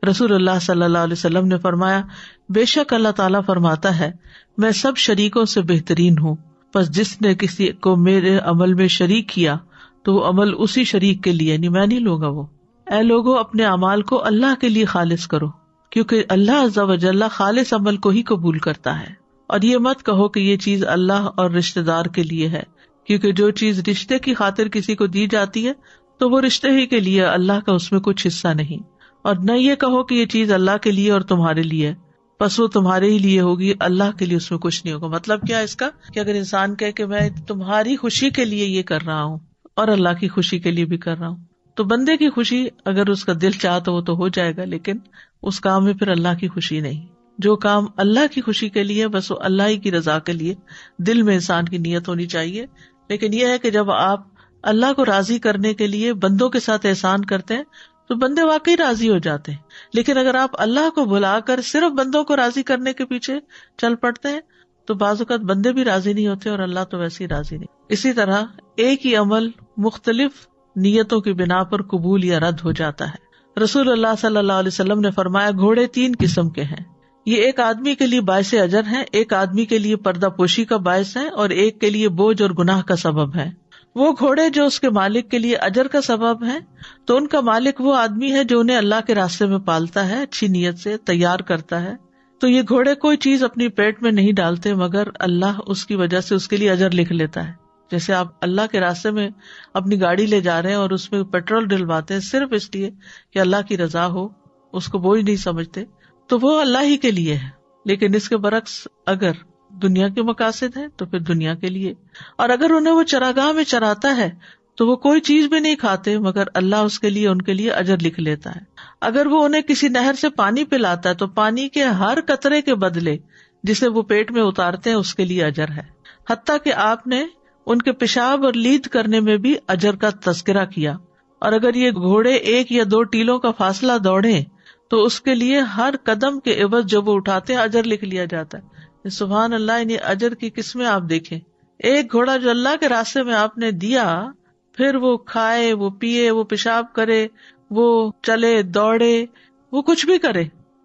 رسول اللہ صلی اللہ علیہ وسلم نے فرمایا، بے شک اللہ تعالیٰ فرماتا ہے میں سب شریکوں سے بہترین ہوں، پس جس نے کسی کو میرے عمل میں شریک کیا تو وہ عمل اسی شریک کے لیے، یعنی میں نہیں لوں گا وہ. اے لوگوں، اپنے اعمال کو اللہ کے لیے خالص کرو، کیونکہ اللہ عز و جل خالص عمل کو ہی قبول کرتا ہے. اور یہ مت کہو کہ یہ چیز اللہ اور رشتہ دار کے لیے ہے، کیونکہ جو چیز رشتے کی خاطر کسی کو دی جاتی ہے تو وہ رشتے ہی کے لیے، اللہ کا اس میں کچھ حصہ نہیں. اور نہ یہ کہو کہ یہ چیز اللہ کے لیے اور تمہارے لیے، پس وہ تمہارے ہی لیے ہوگی، اللہ کے لیے اس میں کچھ نہیں ہوگا. مطلب کیا اس کا کہ اگر انسان کہے کہ میں تمہاری خوشی کے لیے یہ کر رہا ہوں اور اللہ کی خوشی کے لیے بھی کر رہا ہوں، تو بندے کی خوشی اگر اس کا دل چاہ تو وہ تو ہو جائے گا، لیکن اس کام میں پھر اللہ کی خوشی نہیں. جو کام اللہ کی خوشی کے لیے بس وہ اللہ ہی کی رضا کے لیے دل میں انسان کی نیت ہونی چاہیے. لیکن یہ ہے کہ جب آپ اللہ کو راضی کرنے کے لیے بندوں کے ساتھ احسان کرتے ہیں تو بندے واقعی راضی ہو جاتے ہیں. لیکن اگر آپ اللہ کو بلا کر صرف بندوں کو راضی کرنے کے پیچھے چل پڑتے ہیں تو بعض اوقات بندے بھی راضی نہیں ہوتے اور اللہ تو ویسے ہی راضی نہیں. اسی طرح ایک ہی عمل مختلف نیتوں کی بنا پر قبول یا رد ہو جاتا ہے. رسول اللہ صلی اللہ علیہ وسلم نے فرمایا، گھوڑے 3 قسم کے ہیں، یہ ایک آدمی کے لیے باعث اجر ہیں، ایک آدمی کے لیے پردہ پوشی کا باعث ہے، اور ایک کے لیے بوجھ اور گناہ کا سبب ہے. وہ گھوڑے جو اس کے مالک کے لیے اجر کا سبب ہیں تو ان کا مالک وہ آدمی ہے جو انہیں اللہ کے راستے میں پالتا ہے، اچھی نیت سے تیار کرتا ہے. تو یہ گھوڑے کوئی چیز اپنی پیٹ میں نہیں ڈالتے مگر اللہ اس کی وجہ سے اس کے لیے اجر لکھ لیتا ہے. جیسے آپ اللہ کے راستے میں اپنی گاڑی لے جا رہے ہیں اور اس میں پیٹرول ڈلواتے ہیں صرف اس لیے کہ اللہ کی رضا ہو، اس کو بوجھ نہیں سمجھتے، تو وہ اللہ ہی کے لیے ہے. لیکن اس کے برعکس اگر دنیا کے مقاصد ہیں تو پھر دنیا کے لیے، اور اگر انہیں وہ چراگاہ میں چراتا ہے تو وہ کوئی چیز بھی نہیں کھاتے مگر اللہ اس کے لیے ان کے لیے اجر لکھ لیتا ہے. اگر وہ انہیں کسی نہر سے پانی پلاتا ہے تو پانی کے ہر قطرے کے بدلے جسے وہ پیٹ میں اتارتے ہیں اس کے لیے اجر ہے. حتیٰ کہ آپ نے ان کے پیشاب اور لید کرنے میں بھی اجر کا تذکرہ کیا. اور اگر یہ گھوڑے 1 یا 2 ٹیلوں کا فاصلہ دوڑیں تو اس کے لیے ہر قدم کے عوض جو وہ اٹھاتے ہیں اجر لکھ لیا جاتا ہے. سبحان اللہ، یعنی اجر کی قسمیں آپ دیکھیں. ایک گھوڑا جو اللہ کے راستے میں آپ نے دیا، پھر وہ کھائے، وہ پیے، وہ پیشاب کرے، وہ چلے دوڑے، وہ کچھ بھی کرے،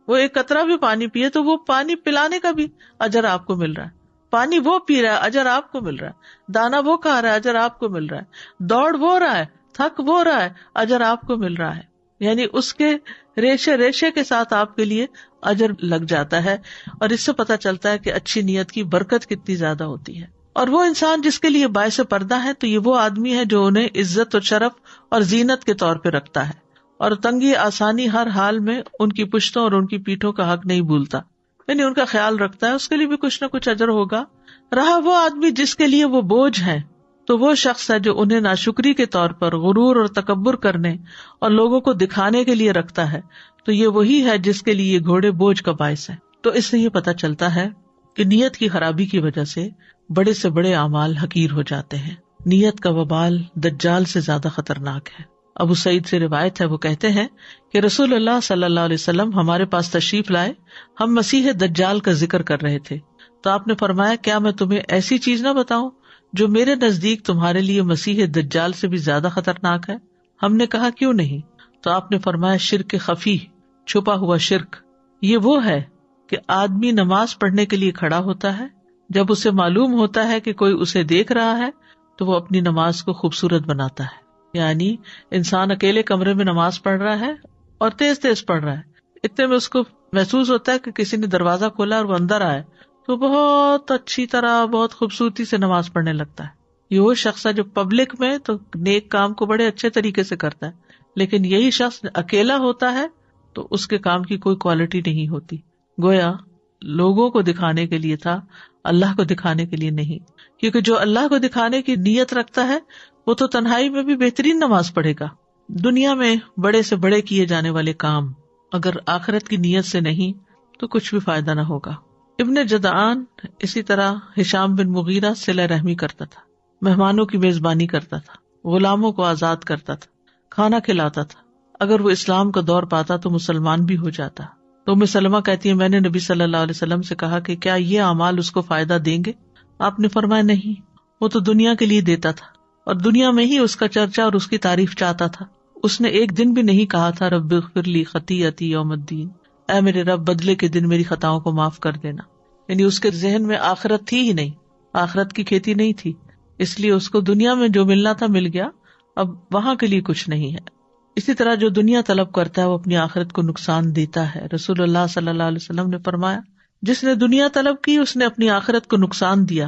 وہ ایک قطرہ بھی پانی پیے تو وہ پانی پلانے کا بھی اجر آپ کو مل رہا ہے. پانی وہ پی رہا ہے، اجر آپ کو مل رہا ہے. دانا وہ کھا رہا ہے، اجر آپ کو مل رہا ہے. دوڑ وہ رہا ہے، تھک وہ رہا ہے، اجر آپ کو مل رہا ہے. یعنی اس کے ریشے ریشے کے ساتھ آپ کے لیے اجر لگ جاتا ہے. اور اس سے پتہ چلتا ہے کہ اچھی نیت کی برکت کتنی زیادہ ہوتی ہے. اور وہ انسان جس کے لیے باعث پردہ ہے تو یہ وہ آدمی ہے جو انہیں عزت اور شرف اور زینت کے طور پہ رکھتا ہے، اور تنگی آسانی ہر حال میں ان کی پشتوں اور ان کی پیٹھوں کا حق نہیں بھولتا، یعنی ان کا خیال رکھتا ہے، اس کے لیے بھی کچھ نہ کچھ اجر ہوگا. رہا وہ آدمی جس کے لیے وہ بوجھ ہے تو وہ شخص ہے جو انہیں ناشکری کے طور پر غرور اور تکبر کرنے اور لوگوں کو دکھانے کے لیے رکھتا ہے، تو یہ وہی ہے جس کے لیے یہ گھوڑے بوجھ کا باعث ہے. تو اس سے یہ پتہ چلتا ہے کہ نیت کی خرابی کی وجہ سے بڑے سے بڑے اعمال حقیر ہو جاتے ہیں. نیت کا وبال دجال سے زیادہ خطرناک ہے. ابو سعید سے روایت ہے، وہ کہتے ہیں کہ رسول اللہ صلی اللہ علیہ وسلم ہمارے پاس تشریف لائے، ہم مسیح دجال کا ذکر کر رہے تھے تو آپ نے فرمایا، کیا میں تمہیں ایسی چیز نہ بتاؤں جو میرے نزدیک تمہارے لیے مسیح دجال سے بھی زیادہ خطرناک ہے؟ ہم نے کہا کیوں نہیں؟ تو آپ نے فرمایا، شرک خفی، چھپا ہوا شرک. یہ وہ ہے کہ آدمی نماز پڑھنے کے لیے کھڑا ہوتا ہے، جب اسے معلوم ہوتا ہے کہ کوئی اسے دیکھ رہا ہے تو وہ اپنی نماز کو خوبصورت بناتا ہے. یعنی انسان اکیلے کمرے میں نماز پڑھ رہا ہے اور تیز تیز پڑھ رہا ہے، اتنے میں اس کو محسوس ہوتا ہے کہ کسی نے دروازہ کھولا اور وہ اندر آئے تو بہت اچھی طرح بہت خوبصورتی سے نماز پڑھنے لگتا ہے. یہ وہ شخص ہے جو پبلک میں تو نیک کام کو بڑے اچھے طریقے سے کرتا ہے، لیکن یہی شخص اکیلا ہوتا ہے تو اس کے کام کی کوئی کوالٹی نہیں ہوتی. گویا لوگوں کو دکھانے کے لیے تھا، اللہ کو دکھانے کے لیے نہیں. کیونکہ جو اللہ کو دکھانے کی نیت رکھتا ہے وہ تو تنہائی میں بھی بہترین نماز پڑھے گا. دنیا میں بڑے سے بڑے کیے جانے والے کام اگر آخرت کی نیت سے نہیں تو کچھ بھی فائدہ نہ ہوگا. ابن جدعان اسی طرح ہشام بن مغیرہ صلہ رحمی کرتا تھا، مہمانوں کی میزبانی کرتا تھا، غلاموں کو آزاد کرتا تھا، کھانا کھلاتا تھا. اگر وہ اسلام کا دور پاتا تو مسلمان بھی ہو جاتا. تو ام سلمہ کہتی ہے، میں نے نبی صلی اللہ علیہ وسلم سے کہا کہ کیا یہ اعمال اس کو فائدہ دیں گے؟ آپ نے فرمایا نہیں، وہ تو دنیا کے لیے دیتا تھا اور دنیا میں ہی اس کا چرچا اور اس کی تعریف چاہتا تھا. اس نے ایک دن بھی نہیں کہا تھا رب اغفر لی خطیئتی یوم الدین، اے میرے رب بدلے کے دن میری خطاؤں کو معاف کر دینا. یعنی اس کے ذہن میں آخرت تھی ہی نہیں، آخرت کی کھیتی نہیں تھی، اس لیے اس کو دنیا میں جو ملنا تھا مل گیا، اب وہاں کے لیے کچھ نہیں ہے. اسی طرح جو دنیا طلب کرتا ہے وہ اپنی آخرت کو نقصان دیتا ہے. رسول اللہ صلی اللہ علیہ وسلم نے فرمایا جس نے دنیا طلب کی اس نے اپنی آخرت کو نقصان دیا،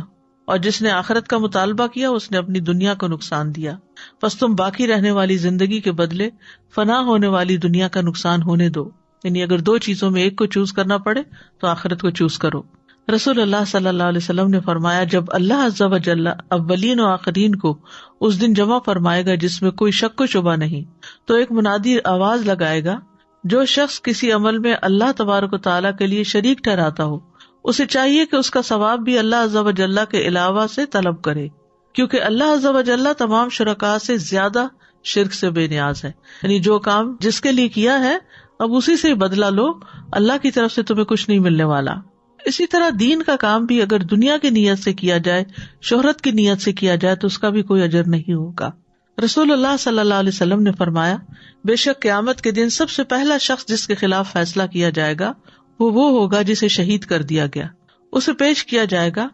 اور جس نے آخرت کا مطالبہ کیا اس نے اپنی دنیا کو نقصان دیا. پس تم باقی رہنے والی زندگی کے بدلے فنا ہونے والی دنیا کا نقصان ہونے دو. یعنی اگر دو چیزوں میں ایک کو چوز کرنا پڑے تو آخرت کو چوز کرو. رسول اللہ صلی اللہ علیہ وسلم نے فرمایا جب اللہ عز و جل اولین و آخرین کو اس دن جمع فرمائے گا جس میں کوئی شک و شبہ نہیں، تو ایک منادی آواز لگائے گا جو شخص کسی عمل میں اللہ تبارک و تعالیٰ کے لیے شریک ٹھہراتا ہو اسے چاہیے کہ اس کا ثواب بھی اللہ عز و جل کے علاوہ سے طلب کرے، کیونکہ اللہ عز و جل تمام شرکاء سے زیادہ شرک سے بے نیاز ہے. یعنی جو کام جس کے لیے کیا ہے اب اسی سے بدلہ لو، اللہ کی طرف سے تمہیں کچھ نہیں ملنے والا. اسی طرح دین کا کام بھی اگر دنیا کی نیت سے کیا جائے، شہرت کی نیت سے کیا جائے تو اس کا بھی کوئی اجر نہیں ہوگا. رسول اللہ صلی اللہ علیہ وسلم نے فرمایا بے شک قیامت کے دن سب سے پہلا شخص جس کے خلاف فیصلہ کیا جائے گا وہ ہوگا جسے شہید کر دیا گیا. اسے پیش کیا جائے گا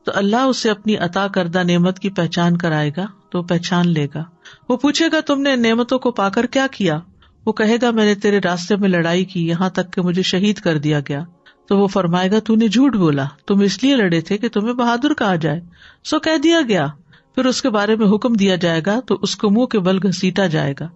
تو اللہ اسے اپنی عطا کردہ نعمت کی پہچان کرائے گا تو پہچان لے گا. وہ پوچھے گا تم نے نعمتوں کو پا کر کیا کیا؟ وہ کہے گا میں نے تیرے راستے میں لڑائی کی یہاں تک کہ مجھے شہید کر دیا گیا. تو وہ فرمائے گا تو نے جھوٹ بولا، تم اس لیے لڑے تھے کہ تمہیں بہادر کہا جائے، سو کہہ دیا گیا. پھر اس کے بارے میں حکم دیا جائے گا تو اس کو منہ کے بل گھسیٹا جائے گا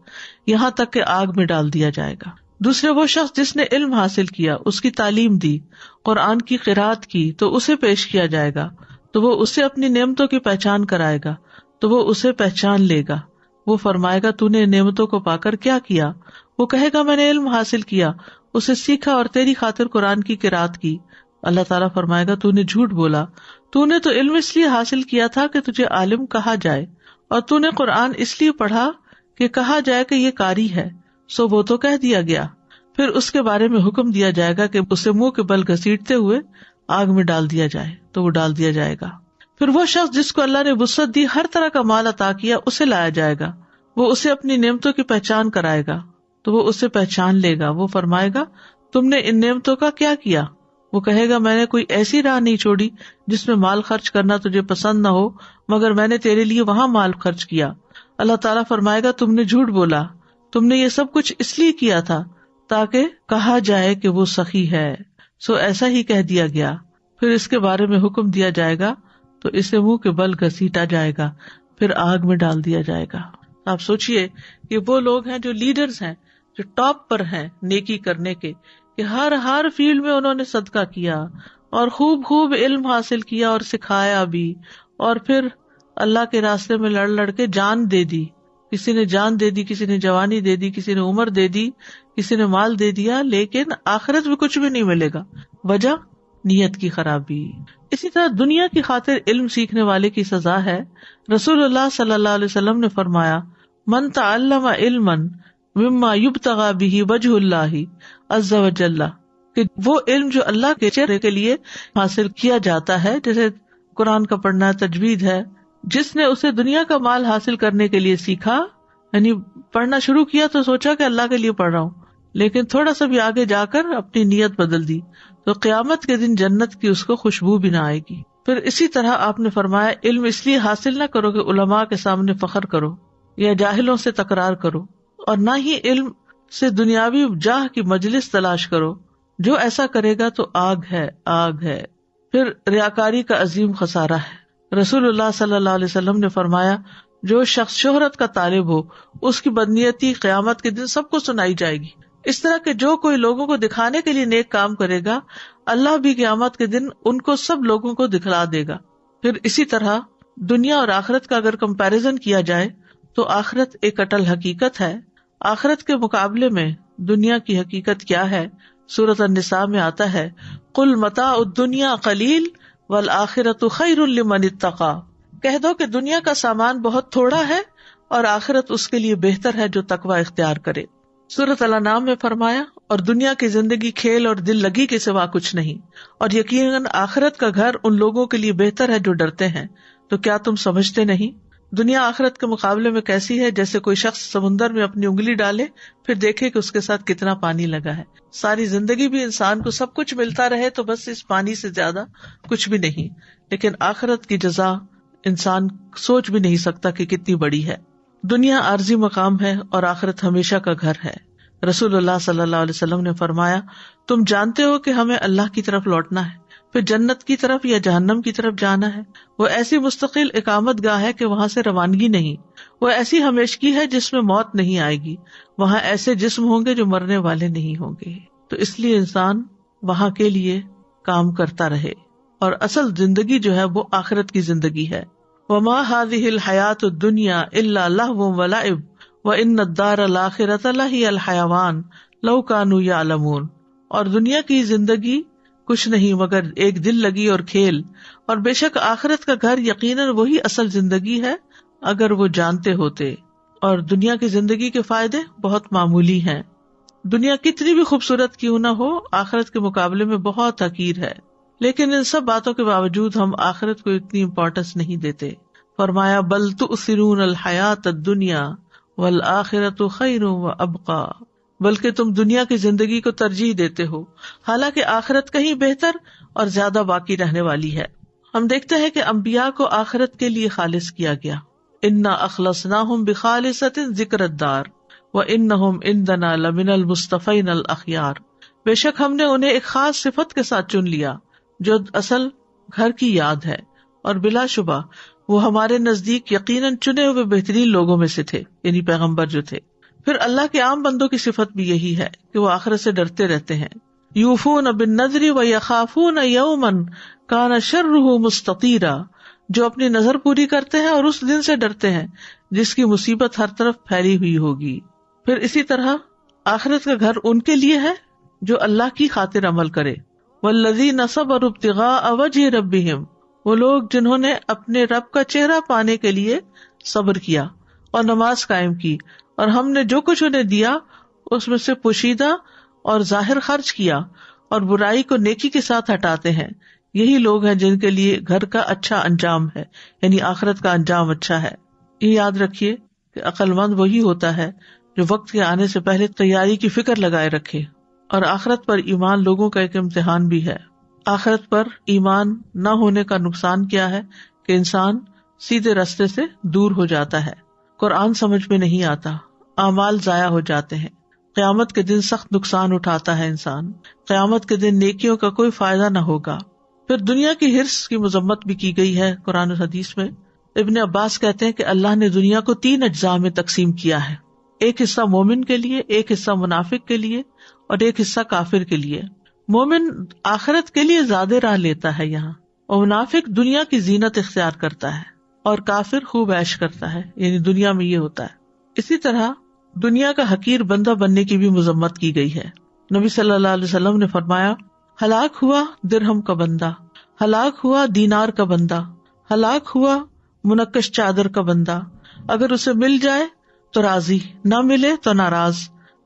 یہاں تک کہ آگ میں ڈال دیا جائے گا. دوسرے وہ شخص جس نے علم حاصل کیا، اس کی تعلیم دی، قرآن کی قرات کی تو اسے پیش کیا جائے گا تو وہ اسے اپنی نعمتوں کی پہچان کرائے گا تو وہ اسے پہچان لے گا. وہ فرمائے گا تو نے نعمتوں کو پا کر کیا کیا؟ وہ کہے گا میں نے علم حاصل کیا، اسے سیکھا اور تیری خاطر قرآن کی قرات کی. اللہ تعالیٰ فرمائے گا تو نے جھوٹ بولا، تو نے تو علم اس لیے حاصل کیا تھا کہ تجھے عالم کہا جائے، اور تو نے قرآن اس لیے پڑھا کہ کہا جائے کہ یہ قاری ہے، سو وہ تو کہہ دیا گیا. پھر اس کے بارے میں حکم دیا جائے گا کہ اسے منہ کے بل گھسیٹتے ہوئے آگ میں ڈال دیا جائے تو وہ ڈال دیا جائے گا. پھر وہ شخص جس کو اللہ نے وسعت دی، ہر طرح کا مال عطا کیا، اسے لایا جائے گا. وہ اسے اپنی نعمتوں کی پہچان کرائے گا تو وہ اسے پہچان لے گا. وہ فرمائے گا تم نے ان نعمتوں کا کیا کیا؟ وہ کہے گا میں نے کوئی ایسی راہ نہیں چھوڑی جس میں مال خرچ کرنا تجھے پسند نہ ہو، مگر میں نے تیرے لیے وہاں مال خرچ کیا. اللہ تعالیٰ فرمائے گا تم نے جھوٹ بولا، تم نے یہ سب کچھ اس لیے کیا تھا تاکہ کہا جائے کہ وہ سخی ہے، سو ایسا ہی کہہ دیا گیا. پھر اس کے بارے میں حکم دیا جائے گا تو اسے منہ کے بل گھسیٹا جائے گا، پھر آگ میں ڈال دیا جائے گا. آپ سوچئے کہ وہ لوگ ہیں جو لیڈرز ہیں، جو ٹاپ پر ہیں نیکی کرنے کے، کہ ہر فیلڈ میں انہوں نے صدقہ کیا اور خوب علم حاصل کیا اور سکھایا بھی، اور پھر اللہ کے راستے میں لڑ کے جان دے دی. کسی نے جان دے دی، کسی نے جوانی دے دی، کسی نے عمر دے دی، کسی نے مال دے دیا، لیکن آخرت میں کچھ بھی نہیں ملے گا. وجہ نیت کی خرابی. اسی طرح دنیا کی خاطر علم سیکھنے والے کی سزا ہے. رسول اللہ صلی اللہ علیہ وسلم نے فرمایا من تعلم علما مما یبتغى به وجه اللہ عز وجل، کہ وہ علم جو اللہ کے چہرے کے لیے حاصل کیا جاتا ہے، جیسے قرآن کا پڑھنا، تجوید ہے، جس نے اسے دنیا کا مال حاصل کرنے کے لیے سیکھا، یعنی پڑھنا شروع کیا تو سوچا کہ اللہ کے لیے پڑھ رہا ہوں، لیکن تھوڑا سا بھی آگے جا کر اپنی نیت بدل دی تو قیامت کے دن جنت کی اس کو خوشبو بھی نہ آئے گی. پھر اسی طرح آپ نے فرمایا علم اس لیے حاصل نہ کرو کہ علماء کے سامنے فخر کرو یا جاہلوں سے تکرار کرو، اور نہ ہی علم سے دنیاوی جاہ کی مجلس تلاش کرو، جو ایسا کرے گا تو آگ ہے. پھر ریاکاری کا عظیم خسارہ ہے. رسول اللہ صلی اللہ علیہ وسلم نے فرمایا جو شخص شہرت کا طالب ہو اس کی بدنیتی قیامت کے دن سب کو سنائی جائے گی. اس طرح کہ جو کوئی لوگوں کو دکھانے کے لیے نیک کام کرے گا، اللہ بھی قیامت کے دن ان کو سب لوگوں کو دکھلا دے گا. پھر اسی طرح دنیا اور آخرت کا اگر کمپیریزن کیا جائے تو آخرت ایک اٹل حقیقت ہے. آخرت کے مقابلے میں دنیا کی حقیقت کیا ہے؟ سورۃ النساء میں آتا ہے قل متاع الدنیا قلیل والآخرۃ خیر لمن اتقی، کہہ دو کہ دنیا کا سامان بہت تھوڑا ہے اور آخرت اس کے لیے بہتر ہے جو تقوی اختیار کرے. سورۃ الانعام میں فرمایا اور دنیا کی زندگی کھیل اور دل لگی کے سوا کچھ نہیں، اور یقیناً آخرت کا گھر ان لوگوں کے لیے بہتر ہے جو ڈرتے ہیں۔ تو کیا تم سمجھتے نہیں؟ دنیا آخرت کے مقابلے میں کیسی ہے؟ جیسے کوئی شخص سمندر میں اپنی انگلی ڈالے پھر دیکھے کہ اس کے ساتھ کتنا پانی لگا ہے۔ ساری زندگی بھی انسان کو سب کچھ ملتا رہے تو بس اس پانی سے زیادہ کچھ بھی نہیں، لیکن آخرت کی جزا انسان سوچ بھی نہیں سکتا کہ کتنی بڑی ہے۔ دنیا عارضی مقام ہے اور آخرت ہمیشہ کا گھر ہے۔ رسول اللہ صلی اللہ علیہ وسلم نے فرمایا، تم جانتے ہو کہ ہمیں اللہ کی طرف لوٹنا ہے، پھر جنت کی طرف یا جہنم کی طرف جانا ہے۔ وہ ایسی مستقل اقامت گاہ ہے کہ وہاں سے روانگی نہیں، وہ ایسی ہمیشگی ہے جس میں موت نہیں آئے گی، وہاں ایسے جسم ہوں گے جو مرنے والے نہیں ہوں گے۔ تو اس لیے انسان وہاں کے لیے کام کرتا رہے، اور اصل زندگی جو ہے وہ آخرت کی زندگی ہے۔ وما هذه الحیات الدنیا الا لہو ولعب وان الدار الاخرۃ لہی الحیوان لو کانوا یعلمون۔ اور دنیا کی زندگی کچھ نہیں مگر ایک دل لگی اور کھیل، اور بے شک آخرت کا گھر یقیناً وہی اصل زندگی ہے اگر وہ جانتے ہوتے۔ اور دنیا کی زندگی کے فائدے بہت معمولی ہیں۔ دنیا کتنی بھی خوبصورت کیوں نہ ہو، آخرت کے مقابلے میں بہت حقیر ہے، لیکن ان سب باتوں کے باوجود ہم آخرت کو اتنی امپورٹنس نہیں دیتے۔ فرمایا بل تؤثرون الحیات الدنیا والآخرۃ خیر وابقی، بلکہ تم دنیا کی زندگی کو ترجیح دیتے ہو، حالانکہ آخرت کہیں بہتر اور زیادہ باقی رہنے والی ہے۔ ہم دیکھتے ہیں کہ انبیاء کو آخرت کے لیے خالص کیا گیا۔ انا اخلصناہم بخالصۃ ذکر الدار وانہم عندنا لمن المصطفین الاخیار۔ بے شک ہم نے انہیں ایک خاص صفت کے ساتھ چن لیا جو اصل گھر کی یاد ہے، اور بلا شبہ وہ ہمارے نزدیک یقیناً چنے ہوئے بہترین لوگوں میں سے تھے، یعنی پیغمبر جو تھے۔ پھر اللہ کے عام بندوں کی صفت بھی یہی ہے کہ وہ آخرت سے ڈرتے رہتے ہیں۔ یوفون بالنذر ویخافون یوما کان شرہ مستطیرا، جو اپنی نظر پوری کرتے ہیں اور اس دن سے ڈرتے ہیں جس کی مصیبت ہر طرف پھیلی ہوئی ہوگی۔ پھر اسی طرح آخرت کا گھر ان کے لیے ہے جو اللہ کی خاطر عمل کرے۔ والذین صبروا ابتغاء وجہ ربہم، وہ لوگ جنہوں نے اپنے رب کا چہرہ پانے کے لیے صبر کیا اور نماز قائم کی، اور ہم نے جو کچھ انہیں دیا اس میں سے پوشیدہ اور ظاہر خرچ کیا، اور برائی کو نیکی کے ساتھ ہٹاتے ہیں، یہی لوگ ہیں جن کے لیے گھر کا اچھا انجام ہے، یعنی آخرت کا انجام اچھا ہے۔ یہ یاد رکھیے کہ عقل مند وہی ہوتا ہے جو وقت کے آنے سے پہلے تیاری کی فکر لگائے رکھے، اور آخرت پر ایمان لوگوں کا ایک امتحان بھی ہے۔ آخرت پر ایمان نہ ہونے کا نقصان کیا ہے کہ انسان سیدھے راستے سے دور ہو جاتا ہے، قرآن سمجھ میں نہیں آتا، اعمال ضائع ہو جاتے ہیں، قیامت کے دن سخت نقصان اٹھاتا ہے انسان، قیامت کے دن نیکیوں کا کوئی فائدہ نہ ہوگا۔ پھر دنیا کی حرص کی مذمت بھی کی گئی ہے قرآن و حدیث میں۔ ابن عباس کہتے ہیں کہ اللہ نے دنیا کو 3 اجزاء میں تقسیم کیا ہے، ایک حصہ مومن کے لیے، ایک حصہ منافق کے لیے، اور ایک حصہ کافر کے لیے۔ مومن آخرت کے لیے زیادہ راہ لیتا ہے یہاں، اور منافق دنیا کی زینت اختیار کرتا ہے، اور کافر خوب عیش کرتا ہے، یعنی دنیا میں یہ ہوتا ہے۔ اسی طرح دنیا کا حقیر بندہ بننے کی بھی مذمت کی گئی ہے۔ نبی صلی اللہ علیہ وسلم نے فرمایا، ہلاک ہوا درہم کا بندہ، ہلاک ہوا دینار کا بندہ، ہلاک ہوا منقش چادر کا بندہ، اگر اسے مل جائے تو راضی، نہ ملے تو ناراض،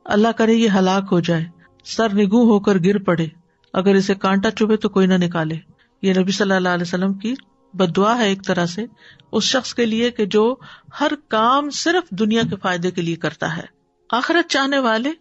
اللہ کرے یہ ہلاک ہو جائے، سر نگوں ہو کر گر پڑے، اگر اسے کانٹا چبھے تو کوئی نہ نکالے۔ یہ نبی صلی اللہ علیہ وسلم کی بد دعا ہے ایک طرح سے اس شخص کے لیے کہ جو ہر کام صرف دنیا کے فائدے کے لیے کرتا ہے۔ آخرت چاہنے والے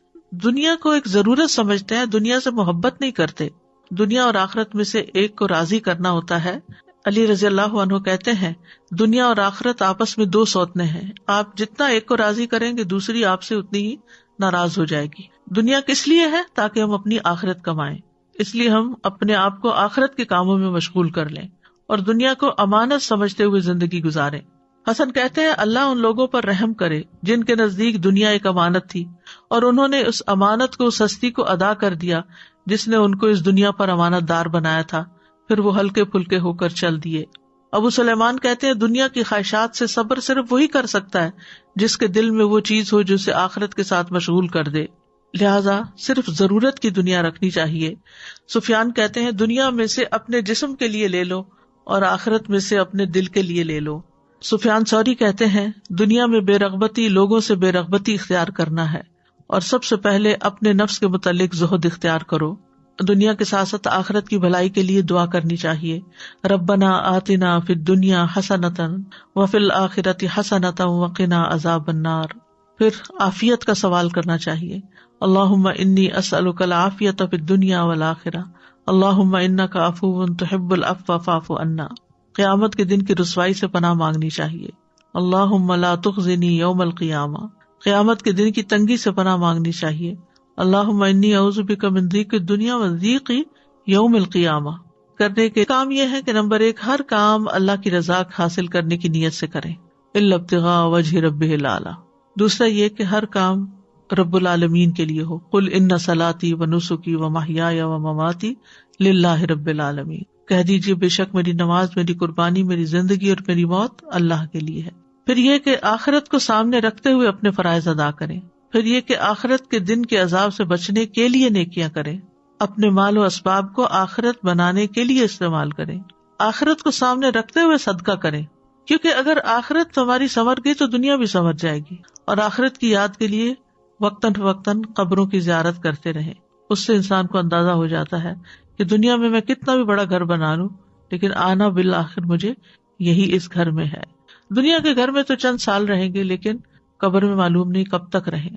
دنیا کو ایک ضرورت سمجھتے ہیں، دنیا سے محبت نہیں کرتے۔ دنیا اور آخرت میں سے ایک کو راضی کرنا ہوتا ہے۔ علی رضی اللہ عنہ کہتے ہیں، دنیا اور آخرت آپس میں 2 سوتنے ہیں، آپ جتنا ایک کو راضی کریں گے دوسری آپ سے اتنی ہی ناراض ہو جائے گی۔ دنیا کس لیے ہے؟ تاکہ ہم اپنی آخرت کمائیں، اس لیے ہم اپنے آپ کو آخرت کے کاموں میں مشغول کر لیں اور دنیا کو امانت سمجھتے ہوئے زندگی گزاریں۔ حسن کہتے ہیں، اللہ ان لوگوں پر رحم کرے جن کے نزدیک دنیا ایک امانت تھی اور انہوں نے اس امانت کو، اس ہستی کو ادا کر دیا جس نے ان کو اس دنیا پر امانت دار بنایا تھا، پھر وہ ہلکے پھلکے ہو کر چل دیے۔ ابو سلیمان کہتے ہیں، دنیا کی خواہشات سے صبر صرف وہی کر سکتا ہے جس کے دل میں وہ چیز ہو جو اسے آخرت کے ساتھ مشغول کر دے، لہذا صرف ضرورت کی دنیا رکھنی چاہیے۔ سفیان کہتے ہیں، دنیا میں سے اپنے جسم کے لیے لے لو اور آخرت میں سے اپنے دل کے لیے لے لو۔ سفیان ثوری کہتے ہیں، دنیا میں بے رغبتی لوگوں سے بے رغبتی اختیار کرنا ہے، اور سب سے پہلے اپنے نفس کے متعلق زہد اختیار کرو. دنیا کے ساتھ ساتھ آخرت کی بھلائی کے لیے دعا کرنی چاہیے. ربنا آتنا فی الدنیا حسنۃ وفی الآخرۃ حسنۃ وقنا عذاب النار. پھر عافیت کا سوال کرنا چاہیے. اللہم انی اسألک العافیۃ فی الدنیا والآخرہ اللہم انک عفو تحب العفو فاعف عنا. قیامت کے دن کی رسوائی سے پناہ مانگنی چاہیے. اللہم لا تخزنی یوم القیامہ. قیامت کے دن کی تنگی سے پناہ مانگنی چاہیے. اللہم انی اعوذ بک من ضیق الدنیا وضیق یوم القیامہ. کرنے کے کام یہ ہے کہ نمبر 1 ہر کام اللہ کی رضا حاصل کرنے کی نیت سے کریں الا ابتغاء وجہ ربہ الاعلی. دوسرا یہ کہ ہر کام رب العالمین کے لیے ہو. قل ان صلاتي ونسکی ومحیای ومماتی للہ رب العالمین. کہہ دیجیے بے شک میری نماز، میری قربانی، میری زندگی اور میری موت اللہ کے لیے ہے. پھر یہ کہ آخرت کو سامنے رکھتے ہوئے اپنے فرائض ادا کریں. پھر یہ کہ آخرت کے دن کے عذاب سے بچنے کے لیے نیکیاں کریں. اپنے مال و اسباب کو آخرت بنانے کے لیے استعمال کریں. آخرت کو سامنے رکھتے ہوئے صدقہ کریں، کیونکہ اگر آخرت ہماری سنور گئی تو دنیا بھی سنور جائے گی. اور آخرت کی یاد کے لیے وقتاً فوقتاً قبروں کی زیارت کرتے رہیں. اس سے انسان کو اندازہ ہو جاتا ہے کہ دنیا میں کتنا بھی بڑا گھر بنا لوں لیکن آنا بالآخر مجھے یہی اس گھر میں ہے. دنیا کے گھر میں تو چند سال رہیں گے لیکن قبر میں معلوم نہیں کب تک رہیں.